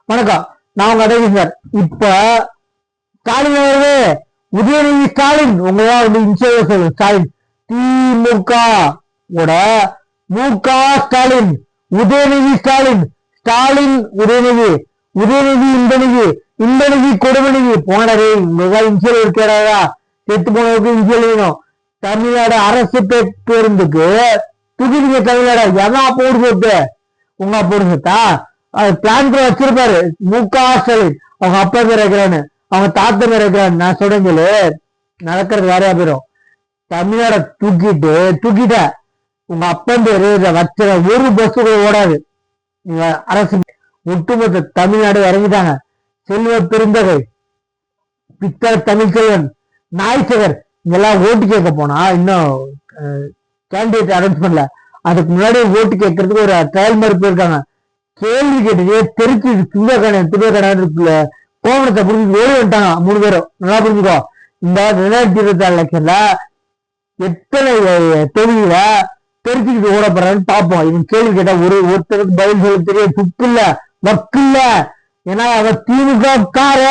வணக்கம். நான் உங்க அடேகர். இப்ப ஸ்டாலின் அவர்களே, உதயநிதி ஸ்டாலின் உங்களா வந்து இன்சூரன்ஸ் சொல்லு. ஸ்டாலின் திமுக முக ஸ்டாலின், உதயநிதி ஸ்டாலின், ஸ்டாலின் உதயநிதி, உதயநிதி இன்பநிதி, இன்பநிதி கொடுமநிதி போனரே. உங்களுக்காக இன்சூரன்ஸ் இருக்கிறதா? செத்து போனதுக்கு இன்சூரன்ஸ் வேணும். தமிழ்நாடு அரசு பேருந்துக்கு தூக்கிடுங்க. தமிழ்நாடு எல்லாம் போடு சொத்து, உங்க போடு சொத்தா? பிளான் கூட வச்சிருப்பாரு முக ஸ்டாலின். அவங்க அப்பா பேர் வைக்கிறான்னு, அவங்க தாத்தா பேர் வைக்கிறான்னு. நான் சொல்றேன் சொல்லு, நடக்கிறது வேறையா போயிடும். தமிழ்நாட தூக்கிட்ட உங்க அப்பா பேரு வச்ச ஒரு பஸ் கூட ஓடாது. நீங்க அரசு ஒட்டுமொத்த தமிழ்நாடு இறங்கிட்டாங்க. செல்வ பெருந்தகை, பித்தள தமிழ்ச்செல்வன், நாய்சகர் இங்கெல்லாம் ஓட்டு கேட்க போனா இன்னும் கேண்டிடேட் அனௌன்ஸ் பண்ணல. அதுக்கு முன்னாடி ஓட்டு கேட்கறதுக்கு ஒரு ட்ரையல் மாதிரி போயிருக்காங்க. கேள்வி கேட்டு தெரிச்சு துணியக்கான இருக்குல்ல, கோவணத்தை புரிஞ்சு ஓடி வந்துட்டாங்க 3 பேரும். நல்லா புரிஞ்சுக்கோ. இந்த 2024 எலெக்ஷன்ல எத்தனை தொகுதியில தெரிச்சுக்கிட்டு ஓடப்படுறான்னு பார்ப்போம். இவன் கேள்வி கேட்டா ஒருத்தருக்கு பதில் சொல்ல தெரிய துப்பு இல்ல, வக்கு இல்ல. ஏன்னா அவன் திமுக கார.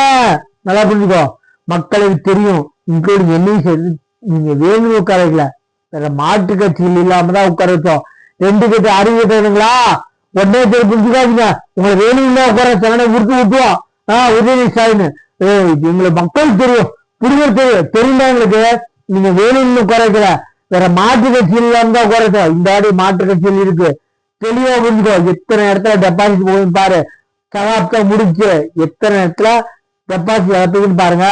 நல்லா புரிஞ்சுக்கோ. மக்களுக்கு தெரியும், இன்க்ளூடிங் என்னையும் சரி. நீங்க வேணும் உட்கார வைக்கல, வேற மாற்று கட்சியில் இல்லாமதான் உட்கார வச்சோம். 2 கட்சி அறிவு கட்டுங்களா உடனே பேர் புரிஞ்சுக்காதீங்க. உங்களை வேணும்னா உட்கார சகனை உடுத்து ஊட்டுவோம். உதயநிதி ஸ்டாலின் எங்களுக்கு மக்கள் தெரியும், புரிதல் தெரியும். தெரியுமா எங்களுக்கு? நீங்க வேணும்னு குறைக்கல, வேற மாற்று கட்சியில் இல்லாம தான் குறைச்சோம். இந்த ஆடி மாற்று கட்சியில் இருக்கு, தெளிவா புரிஞ்சுக்கோ. எத்தனை இடத்துல டெபாசிட் போகுதுன்னு பாரு. சகாப்தம் முடிச்சு எத்தனை இடத்துல டெபாசிட் இழப்புன்னு பாருங்க.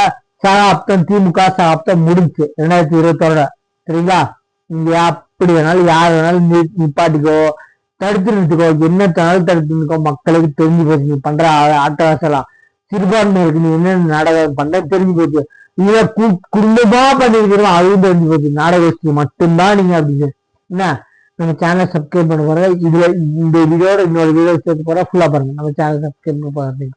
சகாப்தம் திமுக சகாப்தம் முடிச்சு 2021. சரிங்களா? நீங்க அப்படி வேணாலும் யார் வேணாலும் நிப்பாட்டிக்கோ, தடுத்து நிறுத்துக்கோ, என்ன தடுத்து நிற்கோ. மக்களுக்கு தெரிஞ்சு போச்சு நீ பண்ற ஆட்டவாசலாம். சிறுபான்மையிற்கு நீ என்ன நாடகம் பண்ற தெரிஞ்சு போச்சு. இத குடும்பமா பண்ணிருக்கிறோம், அதுவும் தெரிஞ்சு போச்சு. நாடகோஷ்டி மட்டும்தான் நீங்க அப்படின்னு என்ன. நம்ம சேனலை சப்ஸ்கிரைப் பண்ண போற. இதுல இந்த வீடியோட இன்னொரு வீடியோ சேர்த்து போற ஃபுல்லா பாருங்க. நம்ம சேனல் சப்ஸ்கிரைப் பண்ண போறேன்.